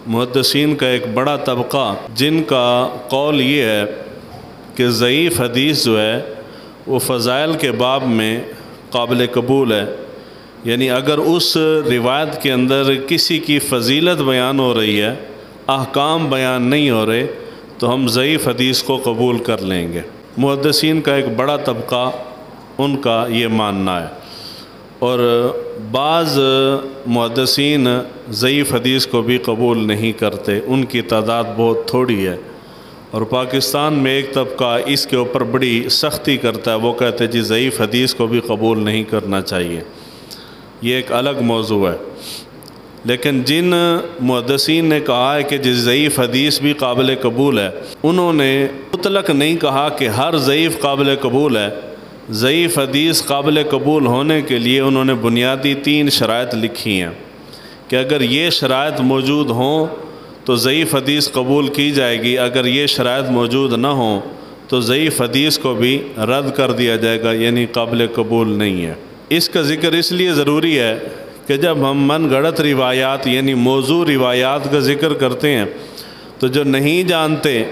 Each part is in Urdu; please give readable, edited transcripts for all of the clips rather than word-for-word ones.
محدثین کا ایک بڑا طبقہ جن کا قول یہ ہے کہ ضعیف حدیث جو ہے وہ فضائل کے باب میں قابل قبول ہے، یعنی اگر اس روایت کے اندر کسی کی فضیلت بیان ہو رہی ہے، احکام بیان نہیں ہو رہے، تو ہم ضعیف حدیث کو قبول کر لیں گے۔ محدثین کا ایک بڑا طبقہ ان کا یہ ماننا ہے، اور بعض محدثین ضعیف حدیث کو بھی قبول نہیں کرتے، ان کی تعداد بہت تھوڑی ہے۔ اور پاکستان میں ایک طبقہ اس کے اوپر بڑی سختی کرتا ہے، وہ کہتے ہیں جی ضعیف حدیث کو بھی قبول نہیں کرنا چاہیے، یہ ایک الگ موضوع ہے۔ لیکن جن محدثین نے کہا ہے کہ جس ضعیف حدیث بھی قابل قبول ہے، انہوں نے مطلق نہیں کہا کہ ہر ضعیف قابل قبول ہے۔ ضعیف حدیث قابل قبول ہونے کے لیے انہوں نے بنیادی 3 شرائط لکھی ہیں کہ اگر یہ شرائط موجود ہوں تو ضعیف حدیث قبول کی جائے گی، اگر یہ شرائط موجود نہ ہوں تو ضعیف حدیث کو بھی رد کر دیا جائے گا، یعنی قابل قبول نہیں ہے۔ اس کا ذکر اس لیے ضروری ہے کہ جب ہم من گھڑت روایات یعنی موضوع روایات کا ذکر کرتے ہیں تو جو نہیں جانتے،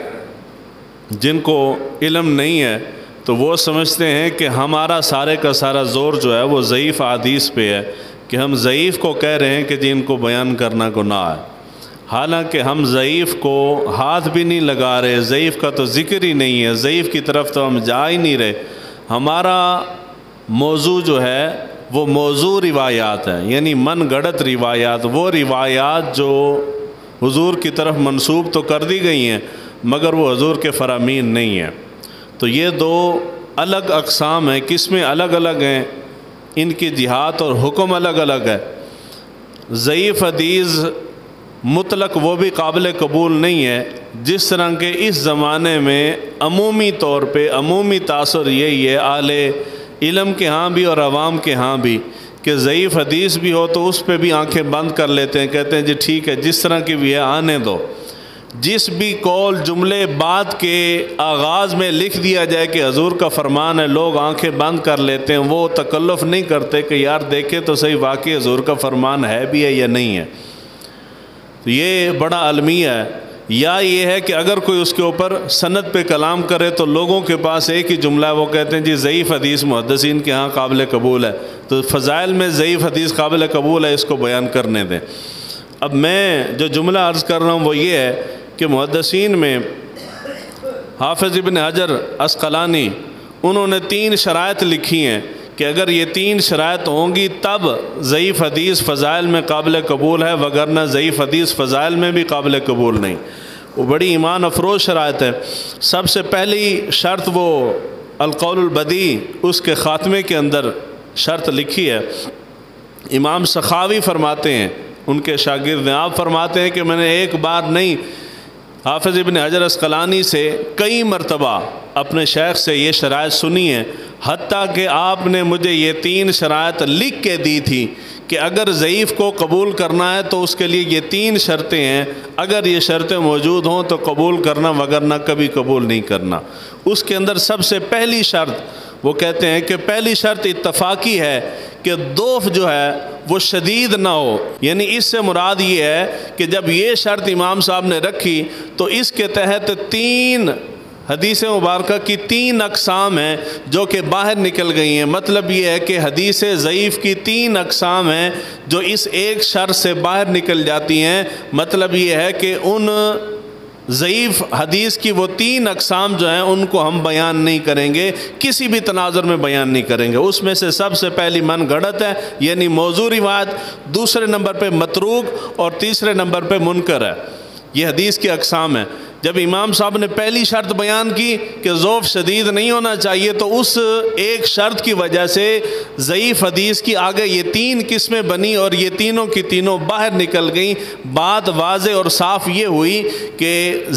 جن کو علم نہیں ہے، تو وہ سمجھتے ہیں کہ ہمارا سارے کا سارا زور جو ہے وہ ضعیف حدیث پہ ہے، کہ ہم ضعیف کو کہہ رہے ہیں کہ جن کو بیان کرنا گناہ ہے، حالانکہ ہم ضعیف کو ہاتھ بھی نہیں لگا رہے، ضعیف کا تو ذکر ہی نہیں ہے، ضعیف کی طرف تو ہم جا ہی نہیں رہے۔ ہمارا موضوع جو ہے وہ موضوع روایات ہیں، یعنی من گھڑت روایات، وہ روایات جو حضور کی طرف منسوب تو کر دی گئی ہیں مگر وہ حضور کے فرامین نہیں ہیں۔ تو یہ 2 الگ اقسام ہیں، قسمیں الگ الگ ہیں، ان کی جہات اور حکم الگ الگ ہے۔ ضعیف حدیث مطلق وہ بھی قابل قبول نہیں ہے، جس طرح کہ اس زمانے میں عمومی طور پہ عمومی تاثر یہی ہے اہل علم کے ہاں بھی اور عوام کے ہاں بھی، کہ ضعیف حدیث بھی ہو تو اس پہ بھی آنکھیں بند کر لیتے ہیں، کہتے ہیں جی ٹھیک ہے جس طرح کی بھی ہے آنے دو۔ جس بھی قول جملے بات کے آغاز میں لکھ دیا جائے کہ حضور کا فرمان ہے، لوگ آنکھیں بند کر لیتے ہیں، وہ تکلف نہیں کرتے کہ یار دیکھیں تو صحیح واقعی حضور کا فرمان ہے بھی ہے یا نہیں ہے۔ تو یہ بڑا المیہ ہے۔ یا یہ ہے کہ اگر کوئی اس کے اوپر سند پہ کلام کرے تو لوگوں کے پاس ایک ہی جملہ ہے، وہ کہتے ہیں جی ضعیف حدیث محدثین کے ہاں قابل قبول ہے، تو فضائل میں ضعیف حدیث قابل قبول ہے، اس کو بیان کرنے دیں۔ اب میں جو جملہ عرض کر رہا ہوں وہ یہ ہے کہ محدثین میں حافظ ابن حجر عسقلانی انہوں نے 3 شرائط لکھی ہیں کہ اگر یہ 3 شرائط ہوں گی تب ضعیف حدیث فضائل میں قابل قبول ہے، وگرنہ ضعیف حدیث فضائل میں بھی قابل قبول نہیں۔ وہ بڑی ایمان افروز شرائط ہے۔ سب سے پہلی شرط وہ القول البدیع، اس کے خاتمے کے اندر شرط لکھی ہے۔ امام سخاوی فرماتے ہیں، ان کے شاگرد آپ فرماتے ہیں کہ میں نے ایک بار نہیں حافظ ابن حجر عسقلانی سے کئی مرتبہ اپنے شیخ سے یہ شرائط سنی ہیں، حتیٰ کہ آپ نے مجھے یہ 3 شرائط لکھ کے دی تھی کہ اگر ضعیف کو قبول کرنا ہے تو اس کے لیے یہ 3 شرطیں ہیں، اگر یہ شرطیں موجود ہوں تو قبول کرنا، وگرنہ کبھی قبول نہیں کرنا۔ اس کے اندر سب سے پہلی شرط وہ کہتے ہیں کہ پہلی شرط اتفاقی ہے کہ ضعف جو ہے وہ شدید نہ ہو، یعنی اس سے مراد یہ ہے کہ جب یہ شرط امام صاحب نے رکھی تو اس کے تحت 3 حدیث مبارکہ کی 3 اقسام ہیں جو کہ باہر نکل گئی ہیں۔ مطلب یہ ہے کہ حدیث ضعیف کی 3 اقسام ہیں جو اس ایک شرط سے باہر نکل جاتی ہیں۔ مطلب یہ ہے کہ ان ضعیف حدیث کی وہ 3 اقسام جو ہیں ان کو ہم بیان نہیں کریں گے، کسی بھی تناظر میں بیان نہیں کریں گے۔ اس میں سے سب سے پہلی من گھڑت ہے، یعنی موضوع روایت، دوسرے نمبر پہ متروک، اور تیسرے نمبر پہ منکر ہے۔ یہ حدیث کی اقسام ہیں۔ جب امام صاحب نے پہلی شرط بیان کی کہ ضعف شدید نہیں ہونا چاہیے، تو اس ایک شرط کی وجہ سے ضعیف حدیث کی آگے یہ 3 قسمیں بنی اور یہ تینوں کی تینوں باہر نکل گئیں۔ بات واضح اور صاف یہ ہوئی کہ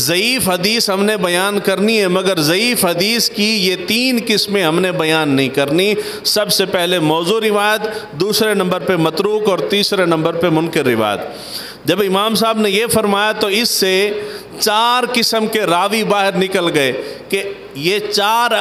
ضعیف حدیث ہم نے بیان کرنی ہے، مگر ضعیف حدیث کی یہ 3 قسمیں ہم نے بیان نہیں کرنی۔ سب سے پہلے موضوع روایت، دوسرے نمبر پہ متروک، اور تیسرے نمبر پہ منکر روایت۔ جب امام صاحب نے یہ فرمایا تو اس سے 4 قسم کے راوی باہر نکل گئے کہ یہ 4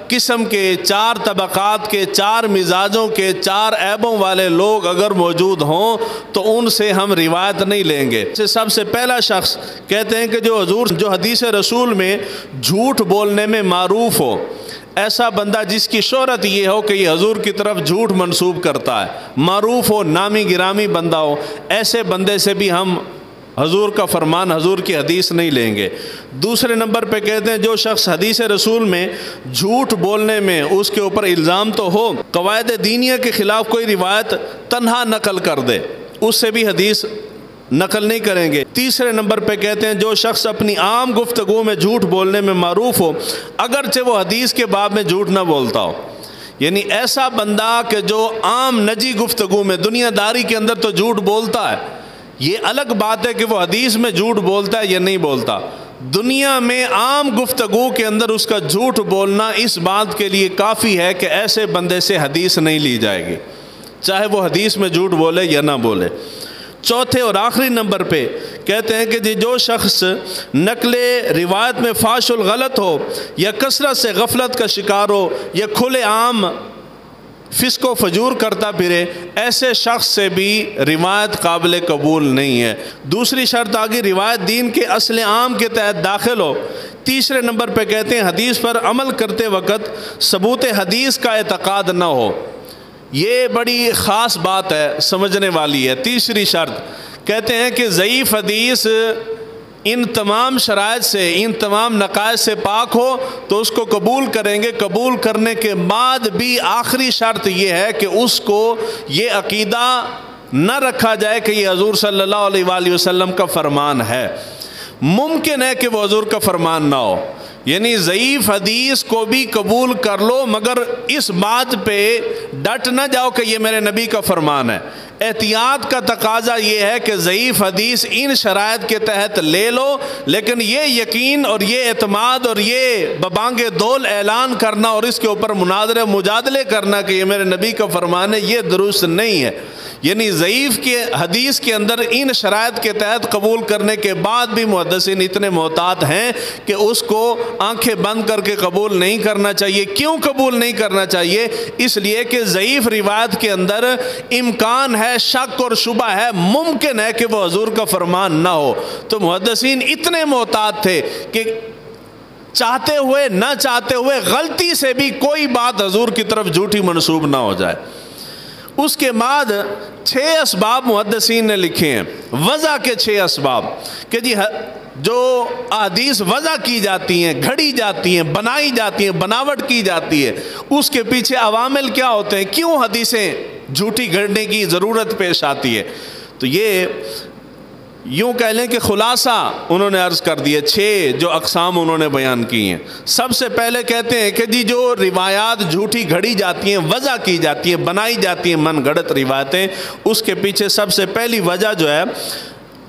قسم کے، 4 طبقات کے، 4 مزاجوں کے، 4 عیبوں والے لوگ اگر موجود ہوں تو ان سے ہم روایت نہیں لیں گے۔ سب سے پہلا شخص کہتے ہیں کہ جو حدیث رسول میں جھوٹ بولنے میں معروف ہو، ایسا بندہ جس کی شہرت یہ ہو کہ یہ حضور کی طرف جھوٹ منسوب کرتا ہے، معروف ہو، نامی گرامی بندہ ہو، ایسے بندے سے بھی ہم حضور کا فرمان، حضور کی حدیث نہیں لیں گے۔ دوسرے نمبر پہ کہتے ہیں جو شخص حدیث رسول میں جھوٹ بولنے میں اس کے اوپر الزام تو ہو، قواعد دینیہ کے خلاف کوئی روایت تنہا نقل کر دے، اس سے بھی حدیث نقل نہیں کریں گے۔ تیسرے نمبر پہ کہتے ہیں جو شخص اپنی عام گفتگو میں جھوٹ بولنے میں معروف ہو، اگرچہ وہ حدیث کے باب میں جھوٹ نہ بولتا ہو، یعنی ایسا بندہ کہ جو عام نجی گفتگو میں، دنیا داری کے اندر تو جھوٹ بولتا ہے، یہ الگ بات ہے کہ وہ حدیث میں جھوٹ بولتا ہے یا نہیں بولتا، دنیا میں عام گفتگو کے اندر اس کا جھوٹ بولنا اس بات کے لیے کافی ہے کہ ایسے بندے سے حدیث نہیں لی جائے گی، چاہے وہ حدیث میں جھوٹ بولے یا نہ بولے۔ چوتھے اور آخری نمبر پہ کہتے ہیں کہ جو شخص نقل روایت میں فاش الغلط ہو، یا کثرت سے غفلت کا شکار ہو، یا کھلے عام فسق و فجور کرتا پھرے، ایسے شخص سے بھی روایت قابل قبول نہیں ہے۔ دوسری شرط آگے روایت دین کے اصل عام کے تحت داخل ہو۔ تیسرے نمبر پہ کہتے ہیں حدیث پر عمل کرتے وقت ثبوت حدیث کا اعتقاد نہ ہو۔ یہ بڑی خاص بات ہے، سمجھنے والی ہے۔ تیسری شرط کہتے ہیں کہ ضعیف حدیث ان تمام شرائط سے، ان تمام نقائص سے پاک ہو تو اس کو قبول کریں گے۔ قبول کرنے کے بعد بھی آخری شرط یہ ہے کہ اس کو یہ عقیدہ نہ رکھا جائے کہ یہ حضور صلی اللہ علیہ وآلہ وسلم کا فرمان ہے۔ ممکن ہے کہ وہ حضور کا فرمان نہ ہو، یعنی ضعیف حدیث کو بھی قبول کر لو، مگر اس بات پہ ڈٹ نہ جاؤ کہ یہ میرے نبی کا فرمان ہے۔ احتیاط کا تقاضا یہ ہے کہ ضعیف حدیث ان شرائط کے تحت لے لو، لیکن یہ یقین اور یہ اعتماد اور یہ ببانگ دول اعلان کرنا اور اس کے اوپر مناظرے مجادلے کرنا کہ یہ میرے نبی کا فرمان ہے، یہ درست نہیں ہے۔ یعنی ضعیف کے حدیث کے اندر ان شرائط کے تحت قبول کرنے کے بعد بھی محدثین اتنے محتاط ہیں کہ اس کو آنکھیں بند کر کے قبول نہیں کرنا چاہیے۔ کیوں قبول نہیں کرنا چاہیے؟ اس لیے کہ ضعیف روایت کے اندر امکان ہے، شک اور شبہ ہے، ممکن ہے کہ وہ حضور کا فرمان نہ ہو۔ تو محدثین اتنے محتاط تھے کہ چاہتے ہوئے نہ چاہتے ہوئے غلطی سے بھی کوئی بات حضور کی طرف جھوٹی منسوب نہ ہو جائے۔ اس کے بعد 6 اسباب محدثین نے لکھے ہیں، وضع کے 6 اسباب، کہ جی جو احادیث وضع کی جاتی ہیں، گھڑی جاتی ہیں، بنائی جاتی ہیں، بناوٹ کی جاتی ہے، اس کے پیچھے عوامل کیا ہوتے ہیں، کیوں حدیثیں جھوٹی گھڑنے کی ضرورت پیش آتی ہے۔ تو یہ یوں کہہ لیں کہ خلاصہ انہوں نے عرض کر دیا، 6 جو اقسام انہوں نے بیان کی ہیں۔ سب سے پہلے کہتے ہیں کہ جی جو روایات جھوٹی گھڑی جاتی ہیں، وضع کی جاتی ہیں، بنائی جاتی ہیں من گھڑت روایتیں، اس کے پیچھے سب سے پہلی وجہ جو ہے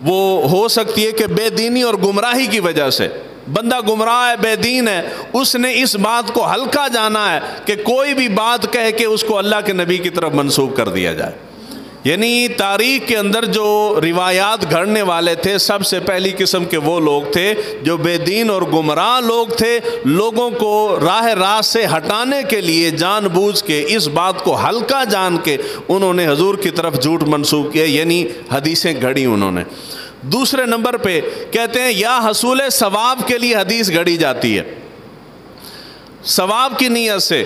وہ ہو سکتی ہے کہ بے دینی اور گمراہی کی وجہ سے۔ بندہ گمراہ ہے، بے دین ہے، اس نے اس بات کو ہلکا جانا ہے کہ کوئی بھی بات کہہ کے اس کو اللہ کے نبی کی طرف منسوب کر دیا جائے۔ یعنی تاریخ کے اندر جو روایات گھڑنے والے تھے، سب سے پہلی قسم کے وہ لوگ تھے جو بے دین اور گمراہ لوگ تھے، لوگوں کو راہ راست سے ہٹانے کے لیے جان بوجھ کے اس بات کو ہلکا جان کے انہوں نے حضور کی طرف جھوٹ منسوب کیا، یعنی حدیثیں گھڑی انہوں نے۔ دوسرے نمبر پہ کہتے ہیں یا حصول ثواب کے لیے حدیث گھڑی جاتی ہے، ثواب کی نیت سے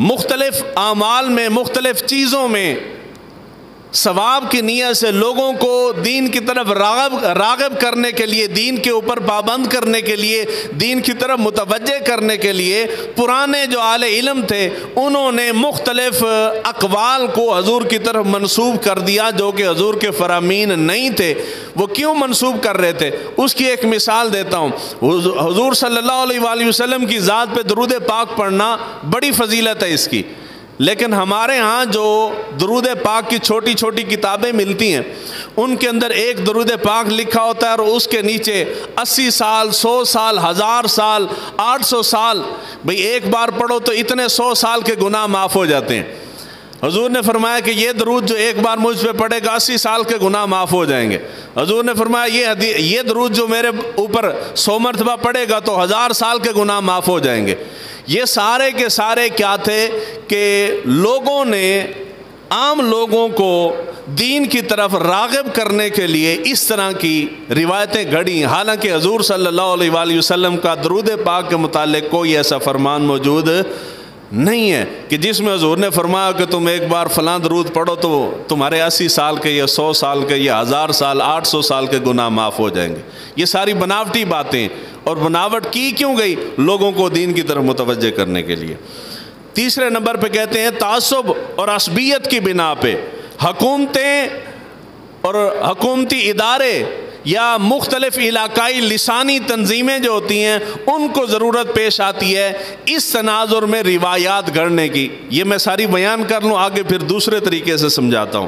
مختلف اعمال میں، مختلف چیزوں میں ثواب کی نیت سے لوگوں کو دین کی طرف راغب کرنے کے لیے، دین کے اوپر پابند کرنے کے لیے، دین کی طرف متوجہ کرنے کے لیے پرانے جو اہل علم تھے انہوں نے مختلف اقوال کو حضور کی طرف منسوب کر دیا جو کہ حضور کے فرامین نہیں تھے۔ وہ کیوں منسوب کر رہے تھے؟ اس کی ایک مثال دیتا ہوں۔ حضور صلی اللہ علیہ وآلہ وسلم کی ذات پہ درود پاک پڑھنا بڑی فضیلت ہے اس کی، لیکن ہمارے ہاں جو درود پاک کی چھوٹی چھوٹی کتابیں ملتی ہیں ان کے اندر ایک درود پاک لکھا ہوتا ہے اور اس کے نیچے 80 سال 100 سال 1000 سال 800 سال، بھئی ایک بار پڑھو تو اتنے 100 سال کے گناہ معاف ہو جاتے ہیں۔ حضور نے فرمایا کہ یہ درود جو ایک بار مجھ پہ پڑھے گا 80 سال کے گناہ معاف ہو جائیں گے۔ حضور نے فرمایا یہ درود جو میرے اوپر 100 مرتبہ پڑھے گا تو 1000 سال کے گناہ معاف ہو جائیں گے۔ یہ سارے کے سارے کیا تھے کہ لوگوں نے، عام لوگوں کو دین کی طرف راغب کرنے کے لیے اس طرح کی روایتیں گھڑی، حالانکہ حضور صلی اللہ علیہ وآلہ وسلم کا درود پاک کے متعلق کوئی ایسا فرمان موجود نہیں ہے کہ جس میں حضور نے فرمایا کہ تم ایک بار فلاں درود پڑھو تو تمہارے 80 سال کے یا 100 سال کے یا 1000 سال 800 سال کے گناہ معاف ہو جائیں گے۔ یہ ساری بناوٹی باتیں، اور بناوٹ کی کیوں گئی؟ لوگوں کو دین کی طرف متوجہ کرنے کے لیے۔ تیسرے نمبر پہ کہتے ہیں تعصب اور عصبیت کی بنا پہ حکومتیں اور حکومتی ادارے یا مختلف علاقائی لسانی تنظیمیں جو ہوتی ہیں ان کو ضرورت پیش آتی ہے اس تناظر میں روایات گھڑنے کی۔ یہ میں ساری بیان کر لوں، آگے پھر دوسرے طریقے سے سمجھاتا ہوں۔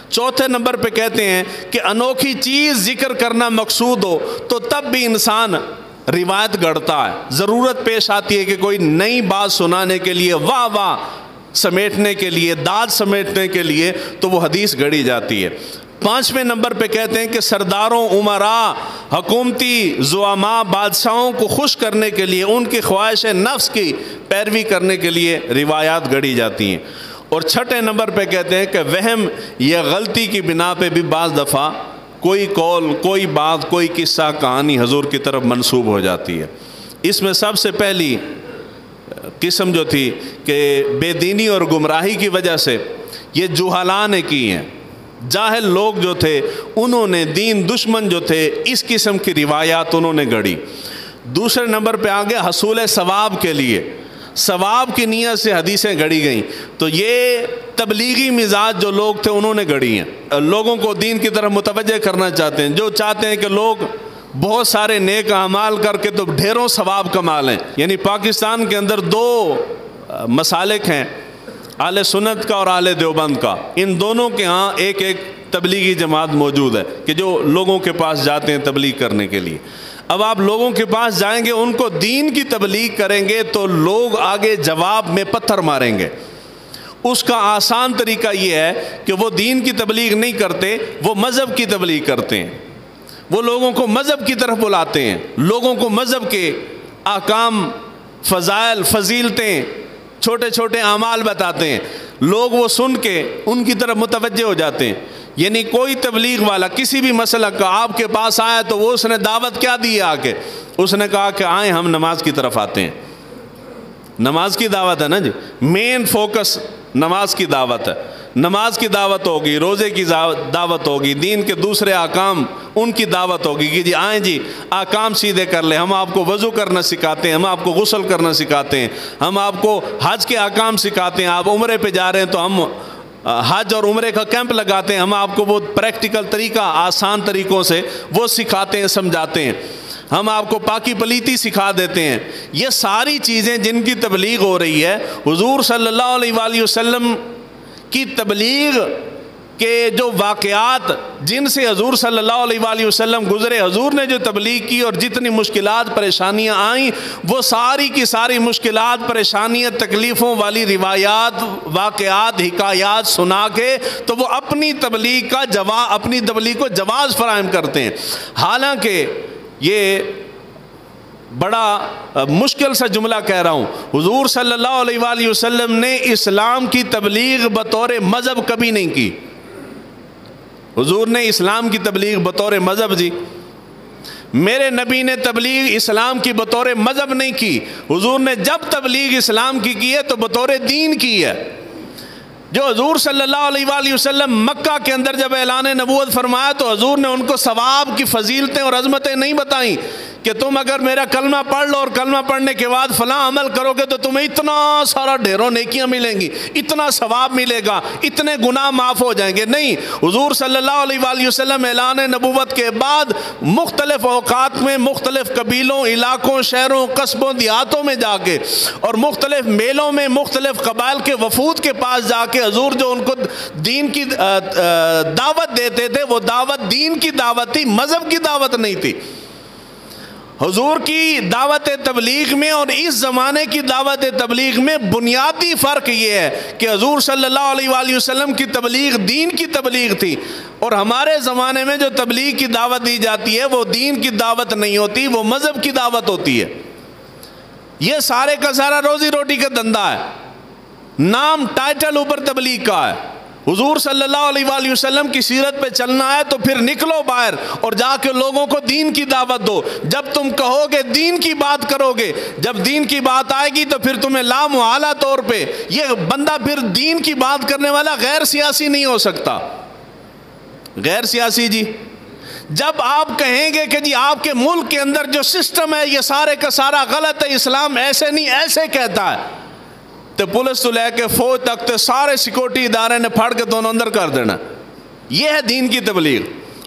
چوتھے نمبر پہ کہتے ہیں کہ انوکھی چیز ذکر کرنا مقصود ہو تو تب بھی انسان روایت گڑھتا ہے، ضرورت پیش آتی ہے کہ کوئی نئی بات سنانے کے لیے، واہ واہ سمیٹنے کے لیے، داد سمیٹنے کے لیے، تو وہ حدیث گھڑی جاتی ہے۔ پانچویں نمبر پہ کہتے ہیں کہ سرداروں، عمراء، حکومتی زعماء، بادشاہوں کو خوش کرنے کے لیے، ان کی خواہش نفس کی پیروی کرنے کے لیے روایات گھڑی جاتی ہیں۔ اور چھٹے نمبر پہ کہتے ہیں کہ وہم یا غلطی کی بنا پہ بھی بعض دفعہ کوئی قول، کوئی بات، کوئی قصہ، کہانی حضور کی طرف منسوب ہو جاتی ہے۔ اس میں سب سے پہلی قسم جو تھی کہ بے دینی اور گمراہی کی وجہ سے یہ جہلاء نے کی ہیں، جاہل لوگ جو تھے انہوں نے، دین دشمن جو تھے، اس قسم کی روایات انہوں نے گھڑی۔ دوسرے نمبر پہ آگے حصول ثواب کے لیے، ثواب کی نیت سے حدیثیں گھڑی گئیں، تو یہ تبلیغی مزاج جو لوگ تھے انہوں نے گھڑی ہیں۔ لوگوں کو دین کی طرف متوجہ کرنا چاہتے ہیں، جو چاہتے ہیں کہ لوگ بہت سارے نیک اعمال کر کے تو ڈھیروں ثواب کما لیں۔ یعنی پاکستان کے اندر دو مسالک ہیں، اہل سنت کا اور اہل دیوبند کا۔ ان دونوں کے ہاں ایک ایک تبلیغی جماعت موجود ہے کہ جو لوگوں کے پاس جاتے ہیں تبلیغ کرنے کے لیے۔ اب آپ لوگوں کے پاس جائیں گے، ان کو دین کی تبلیغ کریں گے تو لوگ آگے جواب میں پتھر ماریں گے۔ اس کا آسان طریقہ یہ ہے کہ وہ دین کی تبلیغ نہیں کرتے، وہ مذہب کی تبلیغ کرتے ہیں۔ وہ لوگوں کو مذہب کی طرف بلاتے ہیں، لوگوں کو مذہب کے احکام، فضائل، فضیلتیں، چھوٹے چھوٹے اعمال بتاتے ہیں۔ لوگ وہ سن کے ان کی طرف متوجہ ہو جاتے ہیں۔ یعنی کوئی تبلیغ والا کسی بھی مسئلہ کا آپ کے پاس آیا تو وہ اس نے دعوت کیا دی ہے؟ آ کے اس نے کہا کہ آئیں ہم نماز کی طرف آتے ہیں۔ نماز کی دعوت ہے نا جی، مین فوکس نماز کی دعوت ہے۔ نماز کی دعوت ہوگی، روزے کی دعوت ہوگی، دین کے دوسرے احکام ان کی دعوت ہوگی کہ جی آئیں جی احکام سیدھے کر لیں، ہم آپ کو وضو کرنا سکھاتے ہیں، ہم آپ کو غسل کرنا سکھاتے ہیں، ہم آپ کو حج کے احکام سکھاتے ہیں، آپ عمرے پہ جا رہے ہیں تو ہم حج اور عمرے کا کیمپ لگاتے ہیں، ہم آپ کو وہ پریکٹیکل طریقہ، آسان طریقوں سے وہ سکھاتے ہیں، سمجھاتے ہیں، ہم آپ کو پاکی پلیتی سکھا دیتے ہیں۔ یہ ساری چیزیں جن کی تبلیغ ہو رہی ہے، حضور صلی اللہ علیہ وآلہ وسلم کی تبلیغ کے جو واقعات جن سے حضور صلی اللہ علیہ وآلہ وسلم گزرے، حضور نے جو تبلیغ کی اور جتنی مشکلات پریشانیاں آئیں، وہ ساری کی ساری مشکلات، پریشانیاں، تکلیفوں والی روایات، واقعات، حکایات سنا کے تو وہ اپنی تبلیغ کا اپنی تبلیغ کو جواز فراہم کرتے ہیں۔ حالانکہ یہ بڑا مشکل سا جملہ کہہ رہا ہوں، حضور صلی اللہ علیہ وآلہ وسلم نے اسلام کی تبلیغ بطور مذہب کبھی نہیں کی۔ حضور نے اسلام کی تبلیغ بطور مذہب جی، میرے نبی نے تبلیغ اسلام کی بطور مذہب نہیں کی۔ حضور نے جب تبلیغ اسلام کی ہے تو بطور دین کی ہے۔ جو حضور صلی اللہ علیہ وآلہ وسلم مکہ کے اندر جب اعلان نبوت فرمایا تو حضور نے ان کو ثواب کی فضیلتیں اور عظمتیں نہیں بتائیں کہ تم اگر میرا کلمہ پڑھ لو اور کلمہ پڑھنے کے بعد فلاں عمل کرو گے تو تمہیں اتنا سارا ڈھیروں نیکیاں ملیں گی، اتنا ثواب ملے گا، اتنے گناہ معاف ہو جائیں گے۔ نہیں، حضور صلی اللہ علیہ وآلہ وسلم اعلان نبوت کے بعد مختلف اوقات میں مختلف قبیلوں، علاقوں، شہروں، قصبوں، دیہاتوں میں جا کے اور مختلف میلوں میں مختلف قبائل کے وفود کے پاس جا کے حضور جو ان کو دین کی دعوت دیتے تھے، وہ دعوت دین کی دعوت تھی، مذہب کی دعوت نہیں تھی۔ حضور کی دعوت تبلیغ میں اور اس زمانے کی دعوت تبلیغ میں بنیادی فرق یہ ہے کہ حضور صلی اللہ علیہ وآلہ وسلم کی تبلیغ دین کی تبلیغ تھی، اور ہمارے زمانے میں جو تبلیغ کی دعوت دی جاتی ہے وہ دین کی دعوت نہیں ہوتی، وہ مذہب کی دعوت ہوتی ہے۔ یہ سارے کا سارا روزی روٹی کا دھندا ہے، نام ٹائٹل اوپر تبلیغ کا ہے۔ حضور صلی اللہ علیہ وآلہ وسلم کی سیرت پہ چلنا ہے تو پھر نکلو باہر اور جا کے لوگوں کو دین کی دعوت دو۔ جب تم کہو گے دین کی بات کرو گے، جب دین کی بات آئے گی تو پھر تمہیں لامحالہ طور پہ یہ بندہ پھر دین کی بات کرنے والا غیر سیاسی نہیں ہو سکتا۔ غیر سیاسی جی، جب آپ کہیں گے کہ جی آپ کے ملک کے اندر جو سسٹم ہے یہ سارے کا سارا غلط ہے، اسلام ایسے نہیں ایسے کہتا ہے، تو پولیس تو لے کے فوج تک تو سارے سیکورٹی ادارے نے پھاڑ کے دونوں اندر کر دینا۔ یہ ہے دین کی تبلیغ۔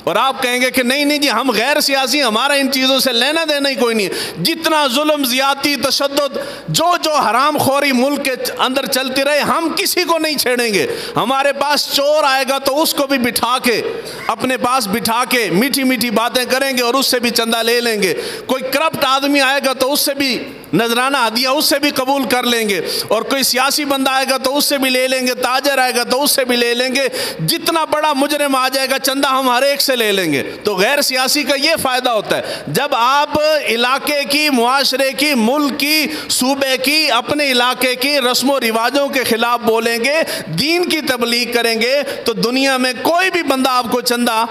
اور آپ کہیں گے کہ نہیں جی ہم غیر سیاسی، ہمارا ان چیزوں سے لینا دینا ہی کوئی نہیں ہے، جتنا ظلم زیادتی تشدد جو حرام خوری ملک کے اندر چلتی رہے ہم کسی کو نہیں چھیڑیں گے۔ ہمارے پاس چور آئے گا تو اس کو بھی بٹھا کے اپنے پاس بٹھا کے میٹھی میٹھی باتیں کریں گے اور اس سے بھی چندہ لے لیں گے۔ کوئی کرپٹ آدمی آئے گا تو اس سے بھی نذرانہ ہدیہ اس سے بھی قبول کر لیں گے، اور کوئی سیاسی بندہ آئے گا تو اس سے بھی لے لیں گے، تاجر آئے گا تو اس سے بھی لے لیں گے، جتنا بڑا مجرم آ جائے گا چندہ ہم ہر ایک سے لے لیں گے۔ تو غیر سیاسی کا یہ فائدہ ہوتا ہے، جب آپ علاقے کی، معاشرے کی، ملک کی، صوبے کی، اپنے علاقے کی رسم و رواجوں کے خلاف بولیں گے، دین کی تبلیغ کریں گے، تو دنیا میں کوئی بھی بندہ آپ کو چندہ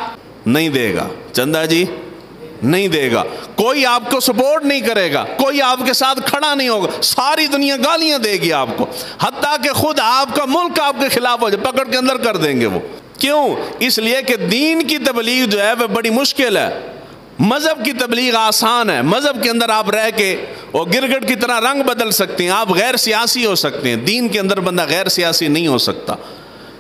نہیں دے گا۔ چندہ جی نہیں دے گا، کوئی آپ کو سپورٹ نہیں کرے گا، کوئی آپ کے ساتھ کھڑا نہیں ہوگا، ساری دنیا گالیاں دے گی آپ کو، حتیٰ کہ خود آپ کا ملک آپ کے خلاف ہو جائے، پکڑ کے اندر کر دیں گے وہ۔ کیوں؟ اس لیے کہ دین کی تبلیغ جو ہے وہ بڑی مشکل ہے، مذہب کی تبلیغ آسان ہے۔ مذہب کے اندر آپ رہ کے اور گرگٹ کی طرح رنگ بدل سکتے ہیں، آپ غیر سیاسی ہو سکتے ہیں، دین کے اندر بندہ غیر سیاسی نہیں ہو سکتا۔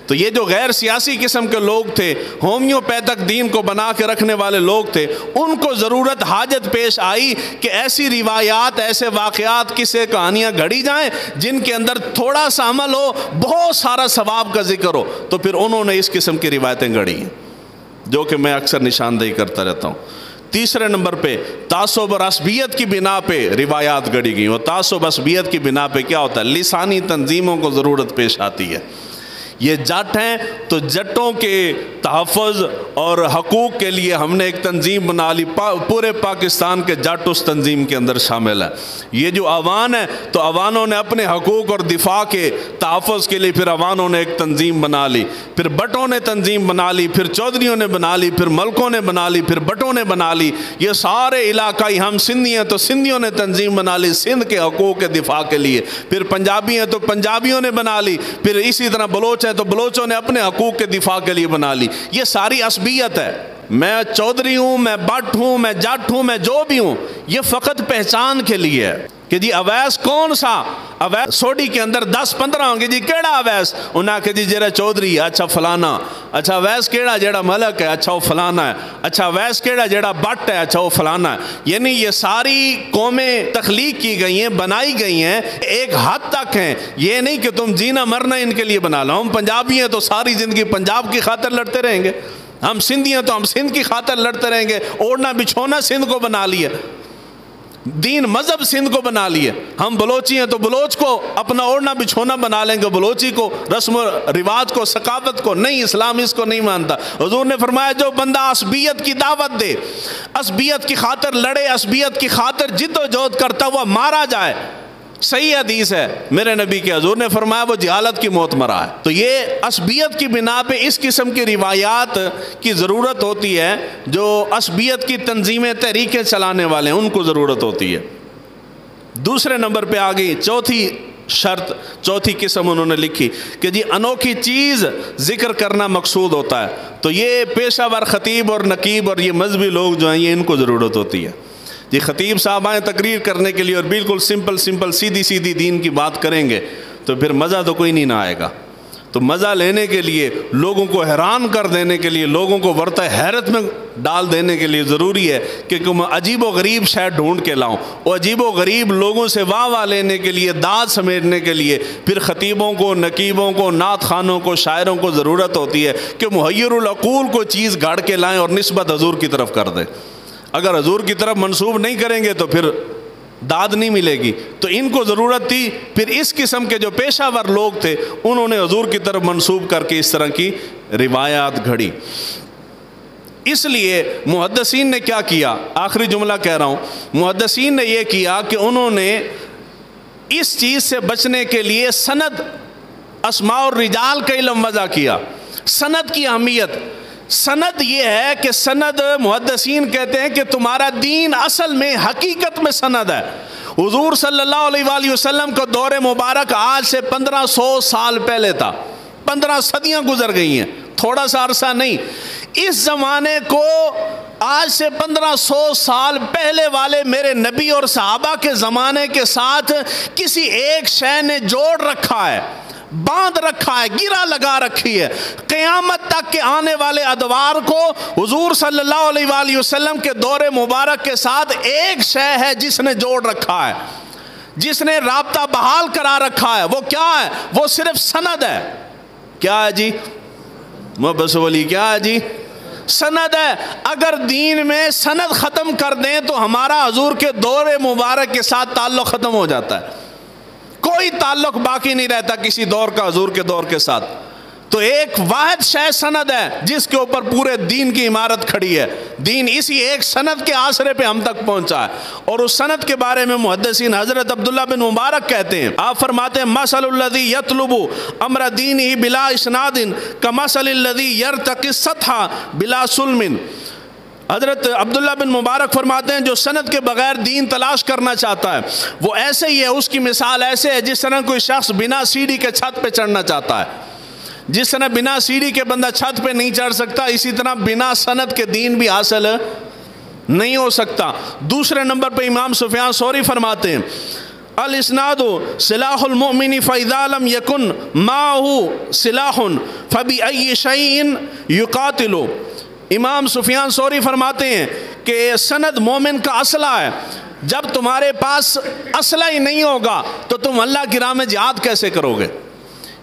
تو یہ جو غیر سیاسی قسم کے لوگ تھے، ہومیوپیتھک دین کو بنا کے رکھنے والے لوگ تھے، ان کو ضرورت حاجت پیش آئی کہ ایسی روایات، ایسے واقعات، قصے کہانیاں گھڑی جائیں جن کے اندر تھوڑا سا عمل ہو، بہت سارا ثواب کا ذکر ہو۔ تو پھر انہوں نے اس قسم کی روایتیں گھڑی ہیں، جو کہ میں اکثر نشاندہی کرتا رہتا ہوں۔ تیسرے نمبر پہ تعصب اور عصبیت کی بنا پہ روایات گھڑی گئی۔ اور تعصب عصبیت کی بنا پہ کیا ہوتا ہے؟ لسانی تنظیموں کو ضرورت پیش آتی ہے۔ یہ جٹ ہیں تو جٹوں کے تحفظ اور حقوق کے لیے ہم نے ایک تنظیم بنا لی، پورے پاکستان کے جٹ اس تنظیم کے اندر شامل ہے۔ یہ جو عوان ہے تو عوانوں نے اپنے حقوق اور دفاع کے تحفظ کے لیے پھر عوانوں نے ایک تنظیم بنا لی، پھر بٹوں نے تنظیم بنا لی، پھر چودھریوں نے بنا لی، پھر ملکوں نے بنا لی، پھر بٹوں نے بنا لی۔ یہ سارے علاقائی، ہم سندھی ہیں تو سندھیوں نے تنظیم بنا لی سندھ کے حقوق کے دفاع کے لیے، پھر پنجابی ہیں تو پنجابیوں نے بنا لی، پھر اسی طرح بلوچ ہیں تو بلوچوں نے اپنے حقوق کے دفاع کے لیے بنا لی۔ یہ ساری عصبیت ہے۔ میں چودھری ہوں، میں بٹ ہوں، میں جٹ ہوں، میں جو بھی ہوں، یہ فقط پہچان کے لیے ہے کہ جی اویس کون سا؟ اویس سوڈی کے اندر 10-15 ہوں گے، جی کیڑا اویس؟ انہاں کہ جی جڑا چودھری ہے، اچھا فلانا۔ اچھا اویس کیڑا؟ جڑا ملک ہے، اچھا وہ فلانا ہے۔ اچھا اویس کیڑا؟ جڑا بٹ ہے، اچھا وہ فلانا ہے۔ یعنی یہ ساری قومیں تخلیق کی گئی ہیں، بنائی گئی ہیں، ایک حد تک ہیں۔ یہ نہیں کہ تم جینا مرنا ان کے لیے بنا لو۔ ہم پنجابی ہیں تو ساری زندگی پنجاب کی خاطر لڑتے رہیں گے، ہم سندھی ہیں تو ہم سندھ کی خاطر لڑتے رہیں گے۔ اوڑھنا بچھونا سندھ کو بنا لیا، دین مذہب سندھ کو بنا لیے۔ ہم بلوچی ہیں تو بلوچ کو اپنا اوڑھنا بچھونا بنا لیں گے، بلوچی کو، رسم و رواج کو، ثقافت کو نہیں۔ اسلام اس کو نہیں مانتا۔ حضور نے فرمایا جو بندہ عصبیت کی دعوت دے، عصبیت کی خاطر لڑے، عصبیت کی خاطر جد و جہد کرتا ہوا مارا جائے، صحیح حدیث ہے میرے نبی کے، حضور نے فرمایا وہ جہالت کی موت مرا ہے۔ تو یہ عصبیت کی بنا پہ اس قسم کی روایات کی ضرورت ہوتی ہے، جو عصبیت کی تنظیمیں، تحریکیں چلانے والے ہیں ان کو ضرورت ہوتی ہے۔ دوسرے نمبر پہ آ گئی چوتھی شرط، چوتھی قسم انہوں نے لکھی کہ جی انوکھی چیز ذکر کرنا مقصود ہوتا ہے۔ تو یہ پیشہ ور خطیب اور نقیب اور یہ مذہبی لوگ جو ہیں یہ ان کو ضرورت ہوتی ہے۔ جی خطیب صاحب آئیں تقریر کرنے کے لیے اور بالکل سمپل سیدھی دین کی بات کریں گے تو پھر مزہ تو کوئی نہیں نہ آئے گا۔ تو مزہ لینے کے لیے، لوگوں کو حیران کر دینے کے لیے، لوگوں کو ورطہ حیرت میں ڈال دینے کے لیے ضروری ہے کہ میں عجیب و غریب شے ڈھونڈ کے لاؤں، اور عجیب و غریب لوگوں سے واہ لینے کے لیے، داد سمیٹنے کے لیے پھر خطیبوں کو، نقیبوں کو، نعت خوانوں کو، شاعروں کو ضرورت ہوتی ہے کہ محیر العقول کو چیز گھڑ کے لائیں اور نسبت حضور کی طرف کر دیں۔ اگر حضور کی طرف منسوب نہیں کریں گے تو پھر داد نہیں ملے گی. تو ان کو ضرورت تھی پھر اس قسم کے جو پیشہ ور لوگ تھے انہوں نے حضور کی طرف منسوب کر کے اس طرح کی روایات گھڑی. اس لیے محدثین نے کیا کیا, آخری جملہ کہہ رہا ہوں, محدثین نے یہ کیا کہ انہوں نے اس چیز سے بچنے کے لیے سند, اسماء اور رجال کا علم وضع کیا. سند کی اہمیت, سند یہ ہے کہ سند محدثین کہتے ہیں کہ تمہارا دین اصل میں حقیقت میں سند ہے. حضور صلی اللہ علیہ وآلہ وسلم کا دور مبارک آج سے 1500 سال پہلے تھا, 15 صدیاں گزر گئی ہیں, تھوڑا سا عرصہ نہیں. اس زمانے کو آج سے 1500 سال پہلے والے میرے نبی اور صحابہ کے زمانے کے ساتھ کسی ایک شے نے جوڑ رکھا ہے, باندھ رکھا ہے, گرہ لگا رکھی ہے. قیامت تک کے آنے والے ادوار کو حضور صلی اللہ علیہ وآلہ وسلم کے دور مبارک کے ساتھ ایک شے ہے جس نے جوڑ رکھا ہے, جس نے رابطہ بحال کرا رکھا ہے. وہ کیا ہے؟ وہ صرف سند ہے. کیا ہے جی محبت ولی؟ کیا ہے جی؟ سند ہے. اگر دین میں سند ختم کر دیں تو ہمارا حضور کے دور مبارک کے ساتھ تعلق ختم ہو جاتا ہے, کوئی تعلق باقی نہیں رہتا کسی دور کا حضور کے دور کے ساتھ. تو ایک واحد شے سند ہے جس کے اوپر پورے دین کی عمارت کھڑی ہے. دین اسی ایک سند کے آسرے پہ ہم تک پہنچا ہے. اور اس سند کے بارے میں محدثین حضرت عبداللہ بن مبارک کہتے ہیں, آپ فرماتے ہیں مثل الذی یطلب امر دینہ بلا اسناد کمثل الذی یرتقی السطح بلا سلم. حضرت عبداللہ بن مبارک فرماتے ہیں جو سند کے بغیر دین تلاش کرنا چاہتا ہے وہ ایسے ہی ہے, اس کی مثال ایسے ہے جس طرح کوئی شخص بنا سیڑھی کے چھت پہ چڑھنا چاہتا ہے. جس طرح بنا سیڑھی کے بندہ چھت پہ نہیں چڑھ سکتا, اسی طرح بنا سند کے دین بھی حاصل نہیں ہو سکتا. دوسرے نمبر پہ امام سفیان ثوری فرماتے ہیں الاسناد سلاح المؤمن فاذا لم يكن معه سلاح فبأي شيء يقاتل. امام سفیان ثوری فرماتے ہیں کہ سند مومن کا اسلحہ ہے. جب تمہارے پاس اسلحہ ہی نہیں ہوگا تو تم اللہ کی راہ میں جہاد کیسے کرو گے؟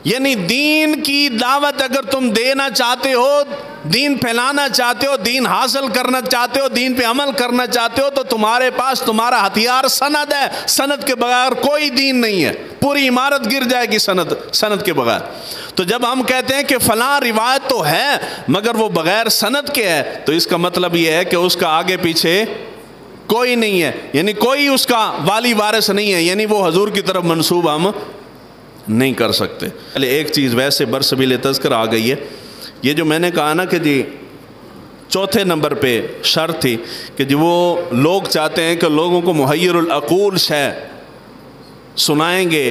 یعنی دین کی دعوت اگر تم دینا چاہتے ہو, دین پھیلانا چاہتے ہو, دین حاصل کرنا چاہتے ہو, دین پہ عمل کرنا چاہتے ہو تو تمہارے پاس تمہارا ہتھیار سند ہے. سند کے بغیر کوئی دین نہیں ہے, پوری عمارت گر جائے گی سند کے بغیر. تو جب ہم کہتے ہیں کہ فلاں روایت تو ہے مگر وہ بغیر سند کے ہے تو اس کا مطلب یہ ہے کہ اس کا آگے پیچھے کوئی نہیں ہے, یعنی کوئی اس کا والی وارث نہیں ہے, یعنی وہ حضور کی طرف منسوب ہم نہیں کر سکتے. ایک چیز ویسے برسبیل تذکر آ گئی ہے, یہ جو میں نے کہا نا کہ جی چوتھے نمبر پہ شرط تھی کہ جی وہ لوگ چاہتے ہیں کہ لوگوں کو محیر العقول شے سنائیں گے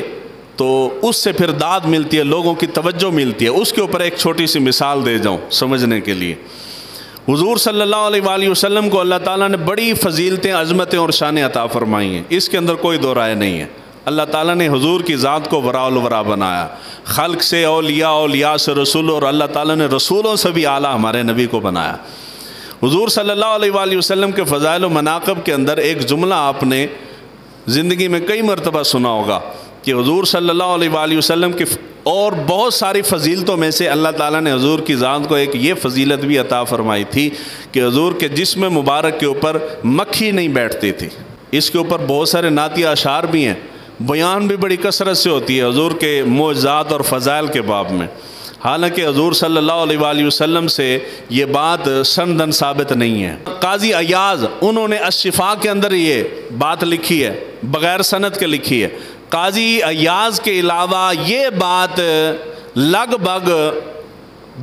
تو اس سے پھر داد ملتی ہے, لوگوں کی توجہ ملتی ہے. اس کے اوپر ایک چھوٹی سی مثال دے جاؤں سمجھنے کے لیے. حضور صلی اللہ علیہ وآلہ وسلم کو اللہ تعالیٰ نے بڑی فضیلتیں, عظمتیں اور شانیں عطا فرمائی ہیں, اس کے اندر کوئی دو رائے نہیں ہے. اللہ تعالیٰ نے حضور کی ذات کو وراء الورا بنایا, خلق سے اولیاء, اولیاء سے رسول, اور اللہ تعالیٰ نے رسولوں سے بھی اعلیٰ ہمارے نبی کو بنایا. حضور صلی اللہ علیہ وآلہ وسلم کے فضائل و مناقب کے اندر ایک جملہ آپ نے زندگی میں کئی مرتبہ سنا ہوگا کہ حضور صلی اللہ علیہ وآلہ وسلم کی اور بہت ساری فضیلتوں میں سے اللہ تعالیٰ نے حضور کی ذات کو ایک یہ فضیلت بھی عطا فرمائی تھی کہ حضور کے جسم مبارک کے اوپر مکھی نہیں بیٹھتی تھی. اس کے اوپر بہت سارے نعتیہ اشعار بھی ہیں, بیان بھی بڑی کثرت سے ہوتی ہے حضور کے معجزات اور فضائل کے باب میں. حالانکہ حضور صلی اللہ علیہ وآلہ وسلم سے یہ بات سندن ثابت نہیں ہے. قاضی ایاز انہوں نے الشفاء کے اندر یہ بات لکھی ہے, بغیر سند کے لکھی ہے. قاضی ایاز کے علاوہ یہ بات لگ بھگ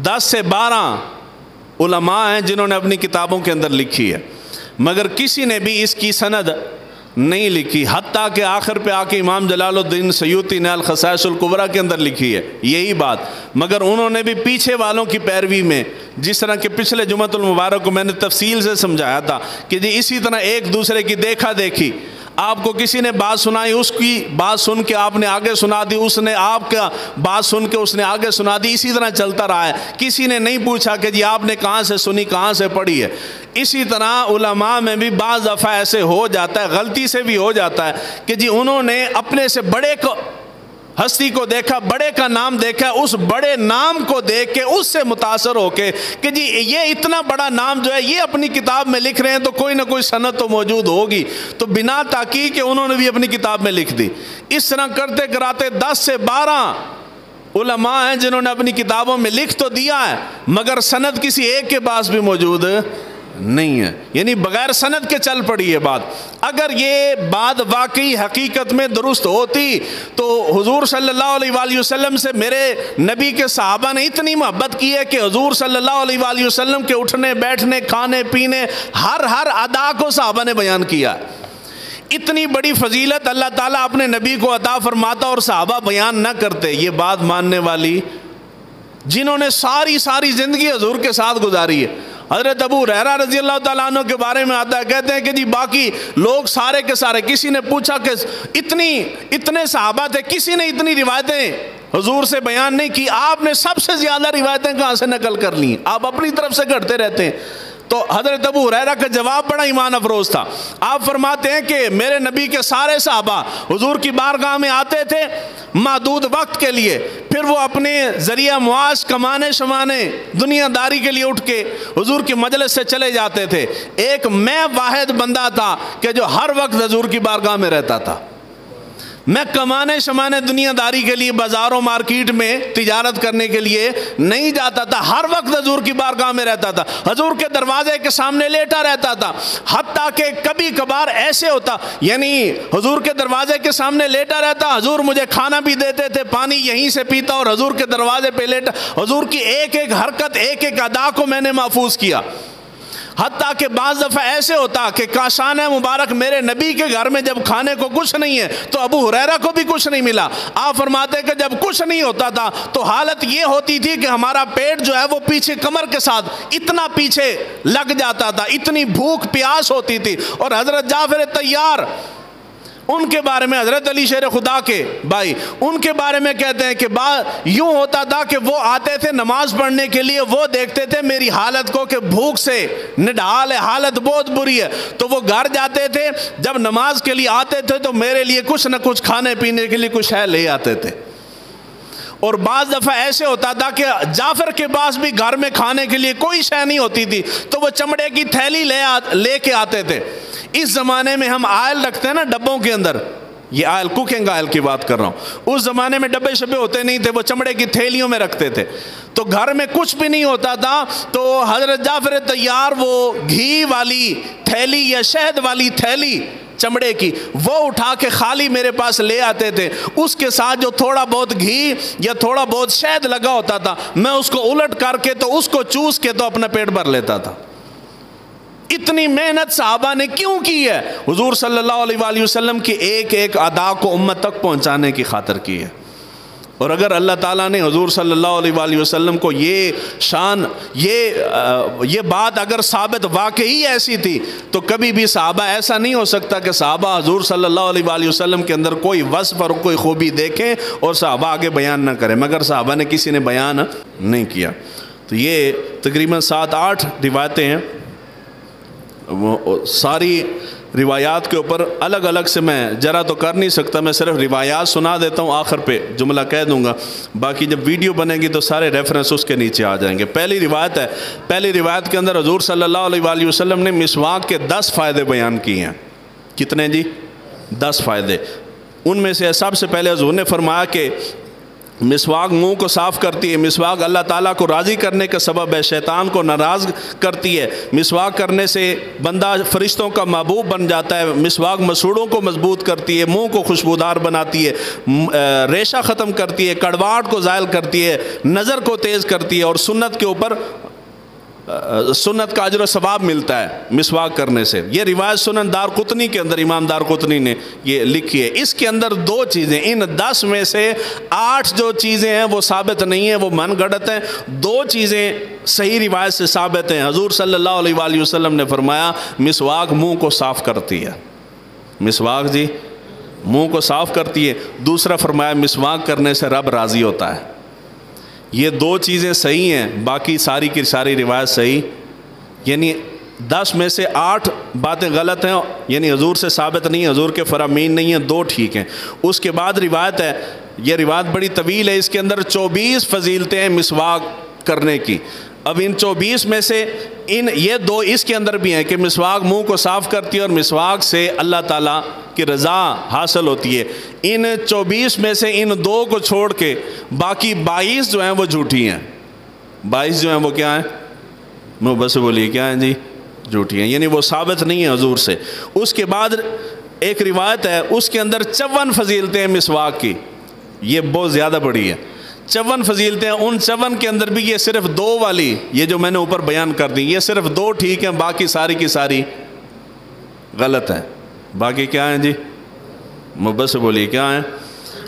10 سے 12 علماء ہیں جنہوں نے اپنی کتابوں کے اندر لکھی ہے, مگر کسی نے بھی اس کی سند نہیں لکھی. حتیٰ کہ آخر پہ آ کے امام جلال الدین سیوطی نے الخصائص الکبریٰ کے اندر لکھی ہے یہی بات, مگر انہوں نے بھی پیچھے والوں کی پیروی میں, جس طرح کہ پچھلے جمعۃ المبارک کو میں نے تفصیل سے سمجھایا تھا کہ جی اسی طرح ایک دوسرے کی دیکھا دیکھی, آپ کو کسی نے بات سنائی, اس کی بات سن کے آپ نے آگے سنا دی, اس نے آپ کا بات سن کے اس نے آگے سنا دی, اسی طرح چلتا رہا ہے. کسی نے نہیں پوچھا کہ جی آپ نے کہاں سے سنی, کہاں سے پڑھی ہے. اسی طرح علماء میں بھی بعض دفعہ ایسے ہو جاتا ہے, غلطی سے بھی ہو جاتا ہے کہ جی انہوں نے اپنے سے بڑے کو ہستی کو دیکھا، بڑے کا نام دیکھا، اس بڑے نام کو دیکھ کے اس سے متاثر ہو کے کہ جی یہ اتنا بڑا نام جو ہے یہ اپنی کتاب میں لکھ رہے ہیں تو کوئی نہ کوئی سند تو موجود ہوگی، تو بنا تحقیق کے انہوں نے بھی اپنی کتاب میں لکھ دی۔ اس طرح کرتے کراتے 10 سے 12 علماء ہیں جنہوں نے اپنی کتابوں میں لکھ تو دیا ہے مگر سند کسی ایک کے پاس بھی موجود نہیں ہے، یعنی بغیر سند کے چل پڑی ہے بات۔ اگر یہ بات واقعی حقیقت میں درست ہوتی تو حضور صلی اللہ علیہ وآلہ وسلم سے میرے نبی کے صحابہ نے اتنی محبت کی ہے کہ حضور صلی اللہ علیہ وآلہ وسلم کے اٹھنے بیٹھنے کھانے پینے ہر ادا کو صحابہ نے بیان کیا۔ اتنی بڑی فضیلت اللہ تعالیٰ اپنے نبی کو عطا فرماتا اور صحابہ بیان نہ کرتے۔ یہ بات ماننے والی جنہوں نے ساری زندگی حضور کے ساتھ گزاری ہے، حضرت ابو ہریرہ رضی اللہ تعالیٰ عنہ کے بارے میں آتا ہے، کہتے ہیں کہ جی باقی لوگ سارے کے سارے، کسی نے پوچھا کہ اتنے صحابہ تھے، کسی نے اتنی روایتیں حضور سے بیان نہیں کی، آپ نے سب سے زیادہ روایتیں کہاں سے نقل کر لی؟ آپ اپنی طرف سے گھڑتے رہتے ہیں۔ تو حضرت ابو ہریرہ کا جواب بڑا ایمان افروز تھا۔ آپ فرماتے ہیں کہ میرے نبی کے سارے صحابہ حضور کی بارگاہ میں آتے تھے محدود وقت کے لیے، پھر وہ اپنے ذریعہ معاش کمانے شمانے دنیا داری کے لیے اٹھ کے حضور کی مجلس سے چلے جاتے تھے۔ ایک میں واحد بندہ تھا کہ جو ہر وقت حضور کی بارگاہ میں رہتا تھا۔ میں کمانے شمانے دنیا داری کے لیے بازاروں مارکیٹ میں تجارت کرنے کے لیے نہیں جاتا تھا، ہر وقت حضور کی بارگاہ میں رہتا تھا، حضور کے دروازے کے سامنے لیٹا رہتا تھا۔ حتیٰ کہ کبھی کبھار ایسے ہوتا، یعنی حضور کے دروازے کے سامنے لیٹا رہتا، حضور مجھے کھانا بھی دیتے تھے، پانی یہیں سے پیتا اور حضور کے دروازے پہ لیٹا۔ حضور کی ایک ایک حرکت ایک ایک ادا کو میں نے محفوظ کیا۔ حتیٰ کہ بعض دفعہ ایسے ہوتا کہ کاشانہ مبارک میرے نبی کے گھر میں جب کھانے کو کچھ نہیں ہے تو ابو ہریرہ کو بھی کچھ نہیں ملا۔ آپ فرماتے کہ جب کچھ نہیں ہوتا تھا تو حالت یہ ہوتی تھی کہ ہمارا پیٹ جو ہے وہ پیچھے کمر کے ساتھ اتنا پیچھے لگ جاتا تھا، اتنی بھوک پیاس ہوتی تھی۔ اور حضرت جعفر طیار، ان کے بارے میں حضرت علی شیر خدا کے بھائی، ان کے بارے میں کہتے ہیں کہ یوں ہوتا تھا کہ وہ آتے تھے نماز پڑھنے کے لیے، وہ دیکھتے تھے میری حالت کو کہ بھوک سے نڈھال ہے، حالت بہت بری ہے، تو وہ گھر جاتے تھے، جب نماز کے لیے آتے تھے تو میرے لیے کچھ نہ کچھ کھانے پینے کے لیے کچھ ہے لے آتے تھے۔ اور بعض دفعہ ایسے ہوتا تھا کہ جعفر کے پاس بھی گھر میں کھانے کے لیے کوئی شے نہیں ہوتی تھی تو وہ چمڑے کی تھیلی لے کے آتے تھے۔ اس زمانے میں ہم آئل رکھتے ہیں نا ڈبوں کے اندر، یہ آئل کوکنگ آئل کی بات کر رہا ہوں، اس زمانے میں ڈبے شبے ہوتے نہیں تھے، وہ چمڑے کی تھیلیوں میں رکھتے تھے۔ تو گھر میں کچھ بھی نہیں ہوتا تھا تو حضرت جعفر طیار وہ گھی والی تھیلی یا شہد والی تھیلی چمڑے کی وہ اٹھا کے خالی میرے پاس لے آتے تھے، اس کے ساتھ جو تھوڑا بہت گھی یا تھوڑا بہت شہد لگا ہوتا تھا میں اس کو الٹ کر کے تو اس کو چوس کے تو اپنا پیٹ بھر لیتا تھا۔ اتنی محنت صحابہ نے کیوں کی ہے؟ حضور صلی اللہ علیہ وآلہ وسلم کی ایک ایک ادا کو امت تک پہنچانے کی خاطر کی ہے۔ اور اگر اللہ تعالیٰ نے حضور صلی اللہ علیہ وآلہ وسلم کو یہ شان، یہ بات اگر ثابت واقعی ایسی تھی تو کبھی بھی صحابہ ایسا نہیں ہو سکتا کہ صحابہ حضور صلی اللہ علیہ وآلہ وسلم کے اندر کوئی وصف اور کوئی خوبی دیکھیں اور صحابہ آگے بیان نہ کریں، مگر صحابہ نے کسی نے بیان نہیں کیا۔ تو یہ تقریباً 7-8 روایتیں ہیں، ساری روایات کے اوپر الگ الگ سے میں جرا تو کر نہیں سکتا، میں صرف روایات سنا دیتا ہوں، آخر پہ جملہ کہہ دوں گا، باقی جب ویڈیو بنے گی تو سارے ریفرنس اس کے نیچے آ جائیں گے۔ پہلی روایت ہے، پہلی روایت کے اندر حضور صلی اللہ علیہ وآلہ وسلم نے مسواک کے 10 فائدے بیان کیے ہیں۔ کتنے جی؟ 10 فائدے۔ ان میں سے سب سے پہلے حضور نے فرمایا کہ مسواک منہ کو صاف کرتی ہے، مسواک اللہ تعالیٰ کو راضی کرنے کا سبب ہے، شیطان کو ناراض کرتی ہے، مسواک کرنے سے بندہ فرشتوں کا محبوب بن جاتا ہے، مسواک مسوڑوں کو مضبوط کرتی ہے، منہ کو خوشبودار بناتی ہے، ریشہ ختم کرتی ہے، کڑواہٹ کو زائل کرتی ہے، نظر کو تیز کرتی ہے، اور سنت کے اوپر سنت کا اجر و ثواب ملتا ہے مسواک کرنے سے۔ یہ روایت سنن دارقطنی کے اندر امام دارقطنی نے یہ لکھی ہے۔ اس کے اندر 2 چیزیں، ان 10 میں سے 8 جو چیزیں ہیں وہ ثابت نہیں ہیں، وہ من گھڑت ہیں، 2 چیزیں صحیح روایت سے ثابت ہیں۔ حضور صلی اللہ علیہ وآلہ وسلم نے فرمایا مسواک منہ کو صاف کرتی ہے، مسواک جی منہ کو صاف کرتی ہے۔ دوسرا فرمایا مسواک کرنے سے رب راضی ہوتا ہے۔ یہ 2 چیزیں صحیح ہیں، باقی ساری کی ساری روایت صحیح، یعنی 10 میں سے 8 باتیں غلط ہیں، یعنی حضور سے ثابت نہیں ہیں، حضور کے فرامین نہیں ہیں، دو ٹھیک ہیں۔ اس کے بعد روایت ہے، یہ روایت بڑی طویل ہے، اس کے اندر 24 فضیلتیں ہیں مسواک کرنے کی۔ اب ان 24 میں سے یہ دو اس کے اندر بھی ہیں کہ مسواک منہ کو صاف کرتی ہے اور مسواک سے اللہ تعالیٰ کی رضا حاصل ہوتی ہے۔ ان 24 میں سے ان دو کو چھوڑ کے باقی 22 جو ہیں وہ جھوٹی ہیں۔ 22 جو ہیں وہ کیا ہیں؟ بس بولیے کیا ہیں جی؟ جھوٹی ہیں، یعنی وہ ثابت نہیں ہے حضور سے۔ اس کے بعد ایک روایت ہے، اس کے اندر 54 فضیلتیں ہیں مسواک کی، یہ بہت زیادہ بڑی ہے۔ 54 فضیلتیں ہیں، ان 54 کے اندر بھی یہ صرف 2 والی، یہ جو میں نے اوپر بیان کر دی، یہ صرف 2 ٹھیک ہیں، باقی ساری کی ساری غلط ہیں۔ باقی کیا ہیں جی؟ بس بولیے کیا ہیں؟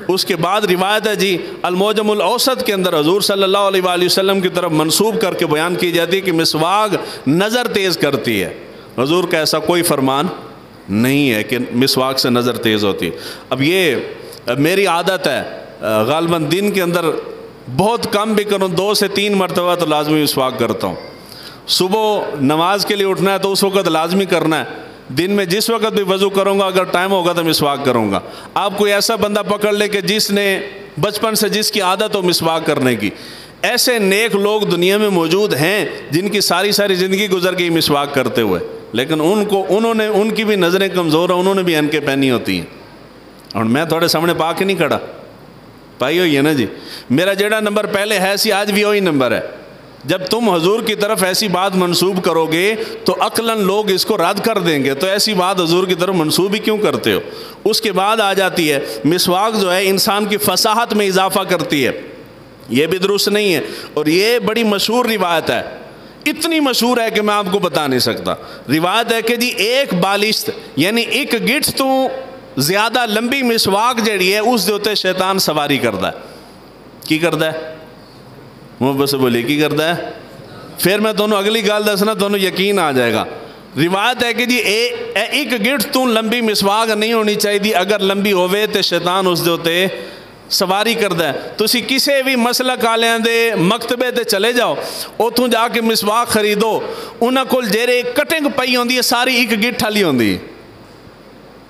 اس کے بعد روایت ہے جی المعجم الاوسط کے اندر حضور صلی اللہ علیہ وآلہ وسلم کی طرف منسوب کر کے بیان کی جاتی ہے کہ مسواک نظر تیز کرتی ہے۔ حضور کا ایسا کوئی فرمان نہیں ہے کہ مسواک سے نظر تیز ہوتی ہے۔ اب یہ میری عادت ہے، غالباً دن کے اندر بہت کم بھی کروں، 2 سے 3 مرتبہ تو لازمی مسواک کرتا ہوں۔ صبح نماز کے لیے اٹھنا ہے تو اس وقت لازمی کرنا ہے، دن میں جس وقت بھی وضو کروں گا، اگر ٹائم ہوگا تو مسواک کروں گا۔ آپ کوئی ایسا بندہ پکڑ لے کہ جس نے بچپن سے جس کی عادت ہو مسواک کرنے کی، ایسے نیک لوگ دنیا میں موجود ہیں جن کی ساری زندگی گزر گئی مسواک کرتے ہوئے، لیکن ان کی بھی نظریں کمزور ہیں، انہوں نے بھی اینکیں پہنی ہوتی ہیں، اور میں تھوڑے سامنے پا کے نہیں کھڑا، پائی ہوئی ہے نا جی۔ میرا جڑا نمبر پہلے ہے سی، آج بھی وہی نمبر ہے۔ جب تم حضور کی طرف ایسی بات منسوب کرو گے تو عقلاً لوگ اس کو رد کر دیں گے، تو ایسی بات حضور کی طرف منسوب ہی کیوں کرتے ہو؟ اس کے بعد آ جاتی ہے مسواک جو ہے انسان کی فصاحت میں اضافہ کرتی ہے، یہ بھی درست نہیں ہے، اور یہ بڑی مشہور روایت ہے، اتنی مشہور ہے کہ میں آپ کو بتا نہیں سکتا۔ روایت ہے کہ جی ایک بالشت یعنی ایک گٹھ تو زیادہ لمبی مسواک جڑی ہے اس دے اوتے شیطان سواری کرتا ہے۔ کی کرتا ہے؟ وہ بس بولیے کی کرتا ہے؟ پھر میں دونوں اگلی گال دسنا، دونوں یقین آ جائے گا۔ روایت ہے کہ جی ایک گٹھ تو لمبی مسواک نہیں ہونی چاہیے، اگر لمبی ہوئے تو شیطان اس دے اوتے سواری کرتا ہے۔ تسی کسے بھی مسلک آلیاں دے مکتبے تے چلے جاؤ، اتھوں جا کے مسواک خریدو، انہاں کول جیرے کٹنگ پئی ہوندی ہے ساری ایک گٹھ والی ہوندی ہے،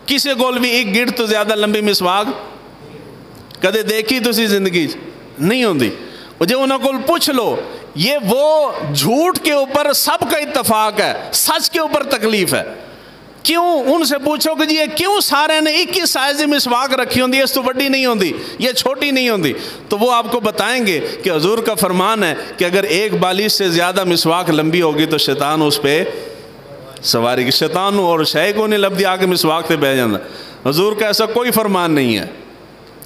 کسے کول بھی ایک گٹھ تو زیادہ لمبی مسواک کدے دیکھی تسی زندگی نہیں ہوندی۔ جو انہوں کو پوچھ لو، یہ وہ جھوٹ کے اوپر سب کا اتفاق ہے، سچ کے اوپر تکلیف ہے۔ کیوں؟ ان سے پوچھو کہ جی یہ کیوں سارے نے ایک ہی سائز مسواک رکھی ہوندی ہے، اس تو بڑی نہیں ہوندی، یہ چھوٹی نہیں ہوندی، تو وہ آپ کو بتائیں گے کہ حضور کا فرمان ہے کہ اگر ایک بالش سے زیادہ مسواک لمبی ہوگی تو شیطان اس پہ سواری کی، شیطان اور شے کو نہیں لب دیا کہ مسواک سے بہ جانا۔ حضور کا ایسا کوئی فرمان نہیں ہے،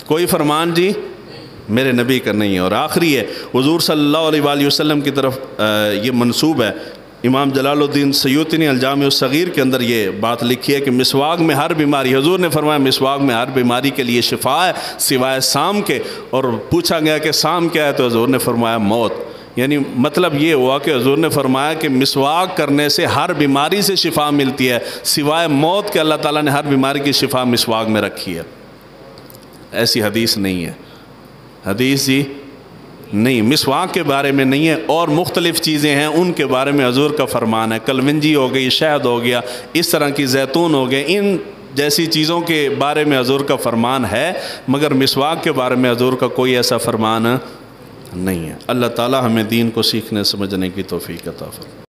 کوئی فرمان جی میرے نبی کا نہیں ہے۔ اور آخری ہے حضور صلی اللہ علیہ وآلہ وسلم کی طرف یہ منسوب ہے، امام جلال الدین سیوطی نے الجامع الصغیر کے اندر یہ بات لکھی ہے کہ مسواک میں ہر بیماری، حضور نے فرمایا مسواک میں ہر بیماری کے لیے شفا ہے سوائے سام کے، اور پوچھا گیا کہ سام کیا ہے تو حضور نے فرمایا موت۔ یعنی مطلب یہ ہوا کہ حضور نے فرمایا کہ مسواک کرنے سے ہر بیماری سے شفا ملتی ہے سوائے موت کے، اللہ تعالیٰ نے ہر بیماری کی شفا مسواک میں رکھی ہے۔ ایسی حدیث نہیں ہے، حدیث ہی نہیں، مسواک کے بارے میں نہیں ہے، اور مختلف چیزیں ہیں ان کے بارے میں حضور کا فرمان ہے، کلونجی ہو گئی، شہد ہو گیا، اس طرح کی زیتون ہو گئے، ان جیسی چیزوں کے بارے میں حضور کا فرمان ہے، مگر مسواک کے بارے میں حضور کا کوئی ایسا فرمان نہیں ہے۔ اللہ تعالی ہمیں دین کو سیکھنے سمجھنے کی توفیق عطا فرمائے۔